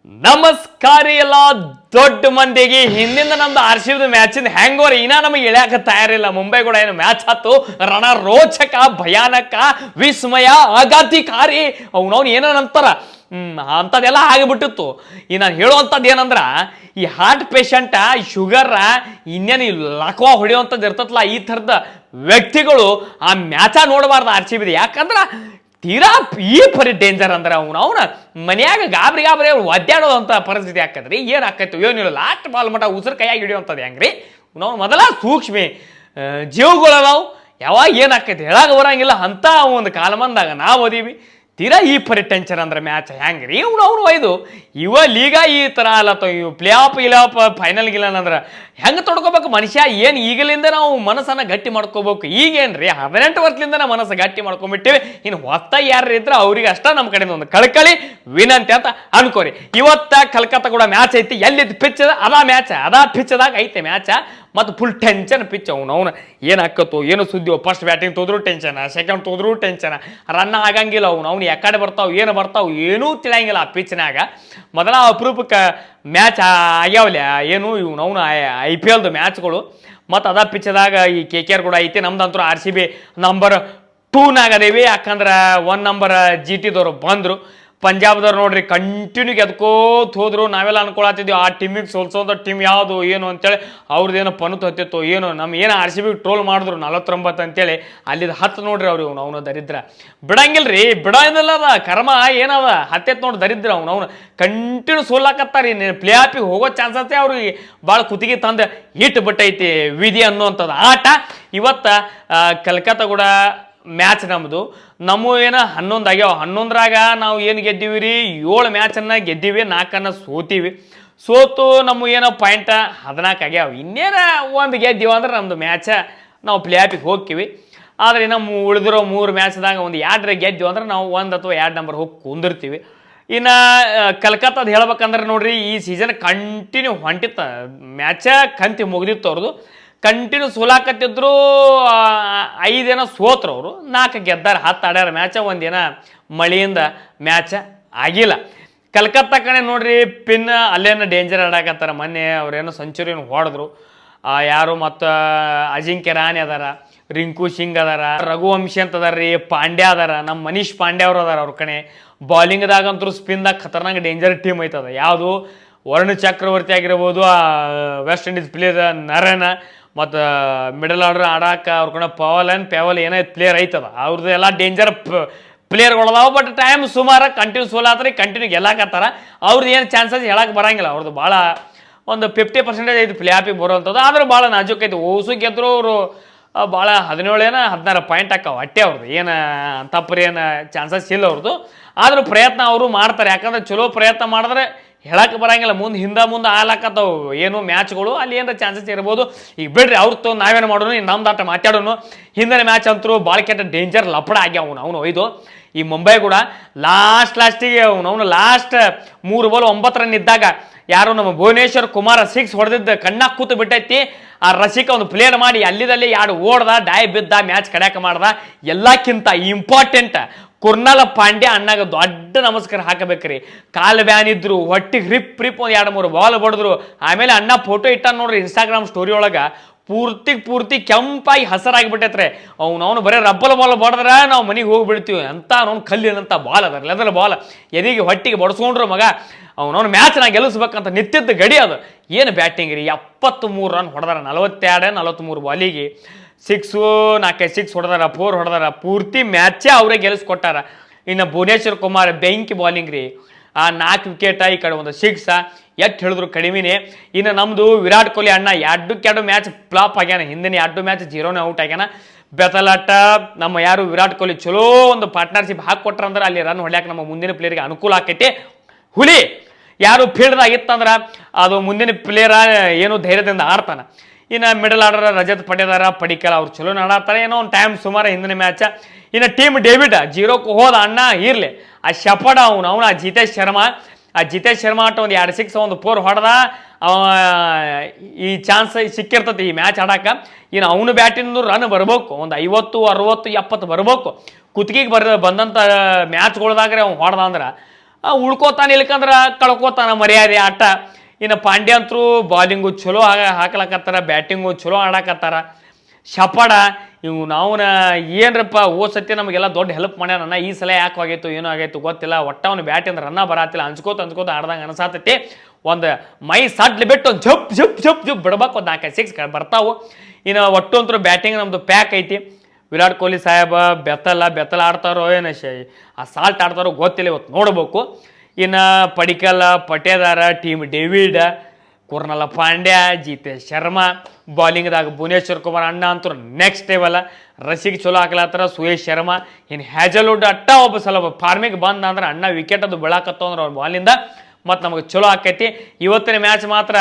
ನಮಸ್ಕಾರ ಎಲ್ಲ ದೊಡ್ಡ ಮಂದಿಗೆ ಹಿಂದಿಂದ ನಮ್ದು ಆರ್ಸಿಬಿದ ಮ್ಯಾಚಿಂದ ಹೆಂಗೋರಿ ಇನ್ನ ನಮಗೆ ಇಳ್ಯಾಕ ತಯಾರಿಲ್ಲ. ಮುಂಬೈ ಕೂಡ ಏನು ಮ್ಯಾಚ್ ಹತ್ತು ರಣ ರೋಚಕ ಭಯಾನಕ ವಿಸ್ಮಯ ಆಘಾತಿಕಾರಿ ಅವ್ನವ್ನು ಏನೋ ಅಂತಾರ ಅಂಥದ್ದೆಲ್ಲ ಆಗಿಬಿಟ್ಟಿತ್ತು. ಈ ನಾನು ಹೇಳುವಂಥದ್ದು ಏನಂದ್ರ ಈ ಹಾರ್ಟ್ ಪೇಷಂಟ ಶುಗರ್ ಇನ್ನೇನು ಲಕ್ವಾ ಹೊಡೆಯುವಂಥದ್ದು ಇರ್ತತ್ಲ, ಈ ಥರದ ವ್ಯಕ್ತಿಗಳು ಆ ಮ್ಯಾಚ ನೋಡಬಾರ್ದು ಆರ್ಸಿಬಿದ. ಯಾಕಂದ್ರ ತೀರಾ ಈ ಪರಿ ಡೇಂಜರ್ ಅಂದ್ರೆ ಅವನ ಮನ್ಯಾಗ ಗಾಬರಿ ಒದ್ದಾಡೋದಂಥ ಪರಿಸ್ಥಿತಿ ಆಕತ್ರಿ. ಏನು ಆಕೈತಿ ಏನಿಲ್ಲ, ಲಾಸ್ಟ್ ಬಾಲ್ ಮಟ್ಟ ಉಸಿರು ಕೈಯಾಗಿ ಹಿಡಿಯುವಂಥದ್ದು ಹೆಂಗ್ರಿ ನಾವು ಮೊದಲ ಸೂಕ್ಷ್ಮಿ ಜೀವಗಳದಾವು. ಯಾವಾಗ ಏನಾಕೈತಿ ಹೇಳಾಗ ಬರಂಗಿಲ್ಲ ಅಂತ ಒಂದು ಕಾಲಮಂದಾಗ ನಾವು ಓದೀವಿ. ತೀರಾ ಈ ಪರಿ ಟೆನ್ಷನ್ ಅಂದ್ರೆ ಮ್ಯಾಚ್ ಹೆಂಗ್ರಿ ಅವ್ನು ಒಯ್ದು ಇವ ಲೀಗ ಈ ಥರ ಅಲ್ಲತ್ತವ ಇವು ಪ್ಲೇ ಆಫ್ ಫೈನಲ್ ಗಿಲ್ಲನ್ ಅಂದ್ರೆ ಹೆಂಗೆ ತೊಡ್ಕೋಬೇಕು ಮನುಷ್ಯ. ಏನು ಈಗಲಿಂದ ನಾವು ಮನಸ್ಸನ್ನು ಗಟ್ಟಿ ಮಾಡ್ಕೋಬೇಕು. ಈಗೇನ್ರಿ 18 ವರ್ಷದಿಂದ ಮನಸ್ಸು ಗಟ್ಟಿ ಮಾಡ್ಕೊಂಡ್ಬಿಟ್ಟಿವಿ. ಇನ್ನು ಹೊತ್ತಾಗಿ ಯಾರು ಇದ್ರೆ ಅವ್ರಿಗೆ ಅಷ್ಟ ನಮ್ಮ ಕಡೆಯಿಂದ ಒಂದು ಕಳ್ಕಳಿ ವಿನಂತಿ ಅಂತ ಅನ್ಕೋರಿ. ಇವತ್ತ ಕಲ್ಕತ್ತಾ ಕೂಡ ಮ್ಯಾಚ್ ಐತಿ. ಎಲ್ಲಿದ್ದು ಪಿಚ್ ಅದ ಮ್ಯಾಚ್ ಅದ ಪಿಚ್ದಾಗ ಐತೆ ಮ್ಯಾಚ. ಮತ್ತು ಫುಲ್ ಟೆನ್ಷನ್ ಪಿಚ್ ಅವನು ಏನು ಹಾಕತ್ತು ಏನು ಸುದ್ದಿಯೋ. ಫಸ್ಟ್ ಬ್ಯಾಟಿಂಗ್ ತೋದ್ರೂ ಟೆನ್ಷನ್, ಸೆಕೆಂಡ್ ತೋದ್ರೂ ಟೆನ್ಷನ್, ರನ್ ಆಗಂಗಿಲ್ಲ. ಅವ್ನು ಯಾಕಡೆ ಬರ್ತಾವೆ ಏನು ಬರ್ತಾವೆ ಏನೂ ತಿಳಿಯಂಗಿಲ್ಲ ಆ ಪಿಚ್ನಾಗ. ಮೊದಲ ಅಪರೂಪಕ್ಕೆ ಮ್ಯಾಚ್ ಆಗ್ಯಾವಲ್ಲ ಏನು ಇವನು IPLದು ಮ್ಯಾಚ್ಗಳು. ಮತ್ತು ಅದ ಪಿಚ್ದಾಗ ಈ KKR ಕೂಡ ಐತಿ. ನಮ್ದಂತೂ RCB ನಂಬರ್ 2ನಾಗ ಅದೇವಿ. ಯಾಕಂದ್ರೆ 1 ನಂಬರ್ GTದವ್ರು ಬಂದರು. ಪಂಜಾಬ್ದವ್ರು ನೋಡ್ರಿ ಕಂಟಿನ್ಯೂ ಗೆದ್ಕೋತ ಹೋದ್ರು. ನಾವೆಲ್ಲ ಅನ್ಕೊಳತ್ತಿದ್ವಿ ಆ ಟೀಮಿಗೆ ಸೋಲ್ಸೋದ ಟೀಮ್ ಯಾವುದು ಏನು ಅಂತೇಳಿ. ಅವ್ರದ್ದೇನೋ ಪನುತ್ ಹತ್ತಿತ್ತು ಏನು ನಮ್ಮ ಏನು RCB ಟ್ರೋಲ್ ಮಾಡಿದ್ರು 49 ಅಂತೇಳಿ. ಅಲ್ಲಿದ್ದು 10 ನೋಡ್ರಿ ಅವ್ರು ಅವನು ದರಿದ್ರ ಬಿಡಂಗಿಲ್ರಿ. ಬಿಡೋದಿಲ್ಲ ಅದ ಕರ್ಮ ಏನದ ಹತ್ತೈತ್ ನೋಡಿ ದರಿದ್ರ ಅವನು ಕಂಟಿನ್ಯೂ ಸೋಲಾಕತ್ತಾರಿ. ಪ್ಲೇ ಆಫಿಗೆ ಹೋಗೋ ಚಾನ್ಸಸ್ಸೇ ಅವ್ರಿಗೆ ಭಾಳ ಕುತ್ತಿಗೆ ತಂದು ಹಿಟ್ಟು ಬಿಟ್ಟೈತಿ ವಿಧಿ ಅನ್ನುವಂಥದ್ದು ಆಟ. ಇವತ್ತು ಕಲ್ಕತ್ತಾ ಕೂಡ ಮ್ಯಾಚ್ ನಮ್ಮದು ಏನು 11 ಆಗ್ಯಾವ. 11ರಾಗ ನಾವು ಏನು ಗೆದ್ದೀವಿ ರೀ 7 ಮ್ಯಾಚನ್ನು ಗೆದ್ದೀವಿ, 4 ಸೋತೀವಿ. ಸೋತು ನಮ್ಮ ಏನೋ ಪಾಯಿಂಟ್ 14 ಆಗ್ಯಾವ. ಇನ್ನೇನು ಒಂದು ಗೆದ್ದೀವಿ ಅಂದ್ರೆ ನಮ್ಮದು ಮ್ಯಾಚ ನಾವು ಪ್ಲೇ ಆಫಿಗೆ ಹೋಗ್ತೀವಿ. ಆದರೆ ನಮ್ಮ ಉಳಿದಿರೋ 3 ಮ್ಯಾಚ್ದಾಗ ಒಂದು 2 ಗೆದ್ದೀವಿ ಅಂದ್ರೆ ನಾವು 1 ಅಥವಾ 2 ನಂಬರ್ ಹೋಗಿ ಕುಂದಿರ್ತೀವಿ. ಇನ್ನು ಕಲ್ಕತ್ತಾದ ಹೇಳ್ಬೇಕಂದ್ರೆ ನೋಡ್ರಿ ಈ ಸೀಸನ್ ಕಂಟಿನ್ಯೂ ಹೊಂಟಿತ್ತ ಮ್ಯಾಚ ಕಂತಿ ಮುಗ್ದಿತ್ತು ಅವ್ರದ್ದು. ಕಂಟಿನ್ಯೂ ಸೋಲಾಕತ್ತಿದ್ರು. 5 ಏನೋ ಸೋತ್ರು ಅವರು, 4 ಗೆದ್ದಾರ, 10 ಆಡ್ಯಾರ ಮ್ಯಾಚ. ಒಂದೇನ ಮಳೆಯಿಂದ ಮ್ಯಾಚ ಆಗಿಲ್ಲ. ಕಲ್ಕತ್ತಾ ಕಡೆ ನೋಡ್ರಿ ಪಿನ್ ಅಲ್ಲೇನೋ ಡೇಂಜರ್ ಆಡಾಕತ್ತಾರ. ಮೊನ್ನೆ ಅವ್ರೇನೋ ಸೆಂಚುರಿಯನ್ನು ಹೊಡೆದ್ರು ಯಾರು. ಮತ್ತು ಅಜಿಂಕ್ಯ ರಾಣಿ ಅದಾರ, ರಿಂಕು ಸಿಂಗ್ ಅದಾರ, ರಘುವಂಶಿ ಅಂತ ಅದಾರ ರೀ, ಪಾಂಡ್ಯ ಅದಾರ, ನಮ್ಮ ಮನೀಶ್ ಪಾಂಡ್ಯ ಅವ್ರು ಅದಾರ. ಅವ್ರ ಕಡೆ ಬಾಲಿಂಗ್ದಾಗಂತೂ ಸ್ಪಿನ್ದಾಗ ಖತರ್ನಾಕ್ ಡೇಂಜರ್ ಟೀಮ್ ಐತದ. ಯಾವುದು ವರುಣ್ ಚಕ್ರವರ್ತಿ ಆಗಿರ್ಬೋದು, ವೆಸ್ಟ್ ಇಂಡೀಸ್ ಪ್ಲೇಯರ್ ನರನ, ಮತ್ತು ಮಿಡಲ್ ಆರ್ಡರ್ ಆಡಾಕ ಅವ್ರ ಕಡೆ ಪವಲ್ ಏನೈತೆ ಪ್ಲೇಯರ್ ಐತದ. ಅವ್ರದ್ದು ಎಲ್ಲ ಡೇಂಜರ್ ಪ್ಲೇಯರ್ಗಳದಾವ. ಬಟ್ ಟೈಮ್ ಸುಮಾರು ಕಂಟಿನ್ಯೂ ಸೋಲಾತ್ರಿ, ಕಂಟಿನ್ಯೂ ಗೆಲ್ಲಾಕತ್ತಾರ. ಅವ್ರದ್ದು ಏನು ಚಾನ್ಸಸ್ ಹೇಳಕ್ಕೆ ಬರಂಗಿಲ್ಲ. ಅವ್ರದ್ದು ಭಾಳ ಒಂದು 50% ಐತಿ ಪ್ಲೇ ಆಫಿಗೆ ಬರೋವಂಥದ್ದು. ಆದರೂ ಭಾಳ ನಾಜೂಕ್ ಐತಿ. ಓಸು ಗೆದ್ರು ಅವರು ಭಾಳ 17 16 ಪಾಯಿಂಟ್ ಹಾಕವು ಅಟ್ಟೆ. ಅವ್ರದ್ದು ಏನು ಅಂತಪ್ಪರಿ ಏನು ಚಾನ್ಸಸ್ ಇಲ್ಲ ಅವ್ರದ್ದು. ಆದರೂ ಪ್ರಯತ್ನ ಅವರು ಮಾಡ್ತಾರೆ. ಯಾಕಂದ್ರೆ ಚಲೋ ಪ್ರಯತ್ನ ಮಾಡಿದ್ರೆ ಹೇಳಕ್ಕೆ ಬರಂಗಿಲ್ಲ. ಮುಂದೆ ಆಗ್ಲಾಕತ್ತವು ಏನು ಮ್ಯಾಚ್ಗಳು, ಅಲ್ಲಿ ಏನಾರ ಚಾನ್ಸಸ್ ಇರ್ಬೋದು. ಈಗ ಬಿಡ್ರಿ ಅವ್ರದ್ದು ನಾವೇನು ಮಾಡೋಣ, ನಮ್ದು ಆಟ ಮಾತಾಡೋನು. ಹಿಂದಿನ ಮ್ಯಾಚ್ ಅಂತೂ ಭಾಳ ಕೆಟ್ಟ ಡೇಂಜರ್ ಲಪಡ ಆಗ್ಯಾವ ಅವನು ಒಯ್ದು. ಈ ಮುಂಬೈ ಕೂಡ ಲಾಸ್ಟಿಗೆ ಅವನು ಲಾಸ್ಟ್ 3 ಬಾಲ್ 9 ರನ್ ಇದ್ದಾಗ ಯಾರು ನಮ್ಮ ಭುವನೇಶ್ವರ್ ಕುಮಾರ 6 ಹೊಡೆದಿದ್ದ ಕಣ್ಣಾಗ ಕೂತು ಬಿಟ್ಟೈತಿ. ಆ ರಸಿಕ ಒಂದು ಪ್ಲೇರ್ ಮಾಡಿ ಅಲ್ಲಿದಲ್ಲಿ 2 ಓಡ್ದ, ಡಾಯ್ ಬಿದ್ದ, ಮ್ಯಾಚ್ ಕಡ್ಯಾಕ ಮಾಡ್ದ. ಎಲ್ಲಕ್ಕಿಂತ ಇಂಪಾರ್ಟೆಂಟ್ ಕುರ್ನಾಲ ಪಾಂಡ್ಯ ಅಣ್ಣಾಗ ದೊಡ್ಡ ನಮಸ್ಕಾರ ಹಾಕಬೇಕ್ರಿ. ಕಾಲು ಬ್ಯಾನ್ ಇದ್ರು, ಹೊಟ್ಟಿಗೆ ರಿಪ್ ಒಂದು 2-3 ಬಾಲ್ ಬಡಿದ್ರು. ಆಮೇಲೆ ಅಣ್ಣ ಫೋಟೋ ಇಟ್ಟ ನೋಡ್ರಿ ಇನ್ಸ್ಟಾಗ್ರಾಮ್ ಸ್ಟೋರಿ ಒಳಗೆ. ಪೂರ್ತಿ ಕೆಂಪಾಗಿ ಹಸರಾಗಿಬಿಟ್ಟೈತ್ರಿ. ಅವನು ಬರೀ ರಬ್ಬಲ್ ಬಾಲ್ ಬಡದ್ರ ನಾವು ಮನೆಗೆ ಹೋಗಿಬಿಡ್ತೀವಿ ಅಂತ. ಅವ್ನು ಕಲ್ಲಿನಂತ ಬಾಲ್ ಅದ, ಲೆದರ್ ಬಾಲ್ ಎದಿಗೆ ಹೊಟ್ಟಿಗೆ ಬಡಿಸ್ಕೊಂಡ್ರು ಮಗ. ಅವನವ್ನು ಮ್ಯಾಚ್ನ ಗೆಲ್ಲಿಸ್ಬೇಕಂತ ನಿಂತಿದ್ದ ಗಡಿ ಅದು. ಏನು ಬ್ಯಾಟಿಂಗ್ ರೀ, 73 ರನ್ ಹೊಡೆದಾರ 42-43 ಬಾಲಿಗೆ. 6 4 6 ಹೊಡೆದಾರ, 4 ಹೊಡೆದಾರ. ಪೂರ್ತಿ ಮ್ಯಾಚೇ ಅವರೇ ಗೆಲ್ಲಿಸ್ಕೊಟ್ಟಾರ. ಇನ್ನು ಭುವನೇಶ್ವರ್ ಕುಮಾರ್ ಬೆಂಕಿ ಬಾಲಿಂಗ್ ರೀ. ಆ 4 ವಿಕೆಟ, ಈ ಕಡೆ ಒಂದು 6 ಎಷ್ಟು ಹೇಳಿದ್ರು ಕಡಿಮೆನೇ. ಇನ್ನು ನಮ್ಮದು ವಿರಾಟ್ ಕೊಹ್ಲಿ ಅಣ್ಣ 2 ಮ್ಯಾಚ್ ಫ್ಲಾಪ್ ಆಗ್ಯಾನ. ಹಿಂದಿನ 2 ಮ್ಯಾಚ್ 0ನೇ ಔಟ್ ಆಗ್ಯಾನ. ಬೆತಲಾಟ ನಮ್ಮ ಯಾರು ವಿರಾಟ್ ಕೊಹ್ಲಿ ಚಲೋ ಒಂದು ಪಾರ್ಟ್ನರ್ಶಿಪ್ ಹಾಕಿಕೊಟ್ರಂದ್ರೆ ಅಲ್ಲಿ ರನ್ ಹೊಡ್ಯಾಕ ನಮ್ಮ ಮುಂದಿನ ಪ್ಲೇಯರ್ಗೆ ಅನುಕೂಲ ಆಕೈತಿ. ಹುಲಿ ಯಾರು ಫೀಲ್ಡ್ದಾಗ ಇತ್ತಂದ್ರೆ ಅದು ಮುಂದಿನ ಪ್ಲೇಯರ್ ಏನು ಧೈರ್ಯದಿಂದ ಆಡ್ತಾನೆ. ಇನ್ನು ಮಿಡಲ್ ಆರ್ಡರ್ ರಜತ್ ಪಡಿಕಲ್ ಅವ್ರು ಚಲೋ ಆಡ್ತಾರೆ. ಏನೋ ಒಂದು ಟೈಮ್ ಸುಮಾರು ಹಿಂದಿನ ಮ್ಯಾಚ. ಇನ್ನು ಟೀಮ್ ಡೇವಿಡ್ 0ಕ್ಕೆ ಹೋದ ಅಣ್ಣ ಇರಲಿ. ಆ ಶಪಡ ಅವನು ಜಿತೇಶ್ ಶರ್ಮಾ ಆಟ ಒಂದು 2 6 ಒಂದು 4 ಹೊಡೆದ. ಈ ಚಾನ್ಸ್ ಸಿಕ್ಕಿರ್ತತಿ ಈ ಮ್ಯಾಚ್ ಆಡಾಕ. ಇನ್ನು ಅವನು ಬ್ಯಾಟಿಂದು ರನ್ ಬರ್ಬೇಕು, ಒಂದು 50 60 70 ಬರ್ಬೇಕು. ಕುತ್ತಿಗೆಗೆ ಬಂದಂಥ ಮ್ಯಾಚ್ಗಳ್ದಾಗ್ರೆ ಅವ್ನು ಹೊಡೆದ ಅಂದ್ರೆ ಉಳ್ಕೋತಾನ ಇಲ್ಕಂದ್ರ ಕಳ್ಕೋತಾನ ಮರ್ಯಾದೆ ಆಟ. ಇನ್ನು ಪಾಂಡ್ಯ ಅಂತರೂ ಬಾಲಿಂಗು ಚಲೋ ಹಾಕ್ಲಕತ್ತಾರ, ಬ್ಯಾಟಿಂಗು ಚಲೋ ಆಡಾಕತ್ತಾರ. ಶಪಾಡ ಇವು ನಾವುನ ಏನ್ರಪ್ಪ ಸತಿ ನಮಗೆಲ್ಲ ದೊಡ್ಡ ಹೆಲ್ಪ್ ಮಾಡ್ಯಾನ. ಈ ಸಲ ಯಾಕೆ ಆಗೈತು ಏನೋ ಆಗೈತು ಗೊತ್ತಿಲ್ಲ. ಒಟ್ಟ ಅವ್ನು ಬ್ಯಾಟಿಂದ ರನ್ನ ಬರತ್ತಿಲ್ಲ, ಹಂಚ್ಕೋತ ಆಡ್ದಂಗೆ ಅನ್ಸಾತೈತಿ. ಒಂದು ಮೈ ಸಡ್ಲಿ ಬಿಟ್ಟು ಒಂದು ಜಪ್ ಜಪ್ ಜಪ್ ಜಪ್ ಬಿಡ್ಬೇಕು, ಒಂದು 4-5 ಸಿಕ್ಸ್ ಬರ್ತಾವು. ಇನ್ನು ಒಟ್ಟು ಅಂತೂ ಬ್ಯಾಟಿಂಗ್ ನಮ್ದು ಪ್ಯಾಕ್ ಐತಿ. ವಿರಾಟ್ ಕೊಹ್ಲಿ ಸಾಹೇಬ ಬೆತ್ತಲ ಆಡ್ತಾರೋ ಏನು ಸಾಲ್ಟ್ ಆಡ್ತಾರೋ ಗೊತ್ತಿಲ್ಲ, ಇವತ್ತು ನೋಡ್ಬೇಕು. ಇನ್ನು ಪಡಿಕಲ್, ಪಟೇದಾರ, ಟೀಮ್ ಡೇವಿಡ್, ಕುರ್ನಲ ಪಾಂಡ್ಯ, ಜಿತೇಶ್ ಶರ್ಮಾ, ಬಾಲಿಂಗ್ದಾಗ ಭುವನೇಶ್ವರ್ ಕುಮಾರ್ ಅಣ್ಣ ಅಂತೂ ನೆಕ್ಸ್ಟ್ ಲೆವೆಲ್. ರಸಿಗೆ ಚಲೋ ಹಾಕ್ಲತ್ತಾರ ಸುಯೇಶ್ ಶರ್ಮಾ. ಇನ್ನು ಹ್ಯಾಜಲ್ವುಡ್ ಅಟ್ಟ ಒಬ್ಬ ಸಲ ಫಾರ್ಮಿಗೆ ಬಂದ ಅಂದ್ರೆ ಅಣ್ಣ ವಿಕೆಟ್ ಅದು ಬೆಳಕತ್ತವ ಅಂದ್ರೆ ಅವ್ರ ಬಾಲಿಂದ ಮತ್ತು ನಮಗೆ ಚಲೋ ಆಕೈತಿ. ಇವತ್ತಿನ ಮ್ಯಾಚ್ ಮಾತ್ರ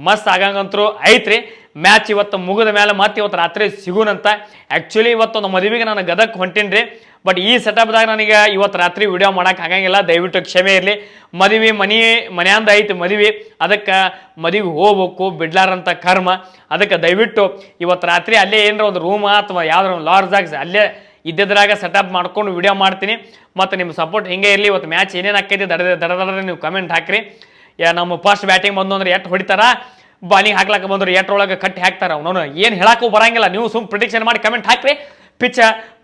ಮಸ್ತ್ ಆಗಂಗಂತರೂ ಐತ್ರಿ. ಮ್ಯಾಚ್ ಇವತ್ತು ಮುಗಿದ ಮೇಲೆ ಮತ್ತೆ ಇವತ್ತು ರಾತ್ರಿ ಸಿಗುನಂತ. ಆ್ಯಕ್ಚುಲಿ ಇವತ್ತೊಂದು ಮದುವೆಗೆ ನಾನು ಗದಕ್ಕೆ ಹೊಂಟೀನಿ ರೀ. ಬಟ್ ಈ ಸೆಟಪ್ದಾಗ ನನಗೆ ಇವತ್ತು ರಾತ್ರಿ ವಿಡಿಯೋ ಮಾಡೋಕೆ ಆಗಂಗಿಲ್ಲ, ದಯವಿಟ್ಟು ಕ್ಷಮೆ ಇರಲಿ. ಮನೆಯಿಂದ ಐತಿ ಮದುವೆ, ಅದಕ್ಕೆ ಮದುವೆಗೆ ಹೋಗ್ಬೇಕು, ಬಿಡ್ಲಾರಂತ ಕರ್ಮ. ಅದಕ್ಕೆ ದಯವಿಟ್ಟು ಇವತ್ತು ರಾತ್ರಿ ಅಲ್ಲೇ ಏನರ ಒಂದು ರೂಮ್ ಅಥವಾ ಯಾವ್ದಾರ ಒಂದು ಲಾಡ್ಜಾಗ ಅಲ್ಲೇ ಇದ್ದಿದ್ರಾಗ ಸೆಟಪ್ ಮಾಡ್ಕೊಂಡು ವಿಡಿಯೋ ಮಾಡ್ತೀನಿ. ಮತ್ತು ನಿಮ್ಮ ಸಪೋರ್ಟ್ ಹಿಂಗೆ ಇರಲಿ. ಇವತ್ತು ಮ್ಯಾಚ್ ಏನೇನು ಆಕೈತಿ ದಡ ನೀವು ಕಮೆಂಟ್ ಹಾಕಿರಿ. ನಮ್ಮ ಫಸ್ಟ್ ಬ್ಯಾಟಿಂಗ್ ಬಂದು ಅಂದ್ರೆ ಎಟ್ಟು ಹೊಡಿತಾರ, ಬಾಲಿಂಗ್ ಹಾಕ್ಲಾಕ ಬಂದ್ರೆ ಎಟ್ರೊಳಗೆ ಕಟ್ಟಿ ಹಾಕ್ತಾರ. ಅವನು ಏನು ಹೇಳಕ್ಕೂ ಬರಂಗಿಲ್ಲ, ನೀವು ಸುಮ್ ಪ್ರಿಡಿಕ್ಷನ್ ಮಾಡಿ ಕಮೆಂಟ್ ಹಾಕ್ರಿ. ಪಿಚ್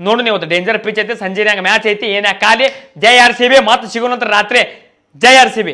ನೋಡಿ ನೀವು, ಡೇಂಜರ್ ಪಿಚ್ ಐತಿ, ಸಂಜೆನಾಗ ಮ್ಯಾಚ್ ಐತಿ. ಏನೇ ಖಾಲಿ. ಜೈ RCB. ಮತ್ತೆ ಸಿಗೋಣಂತ ರಾತ್ರಿ. ಜೈ RCB.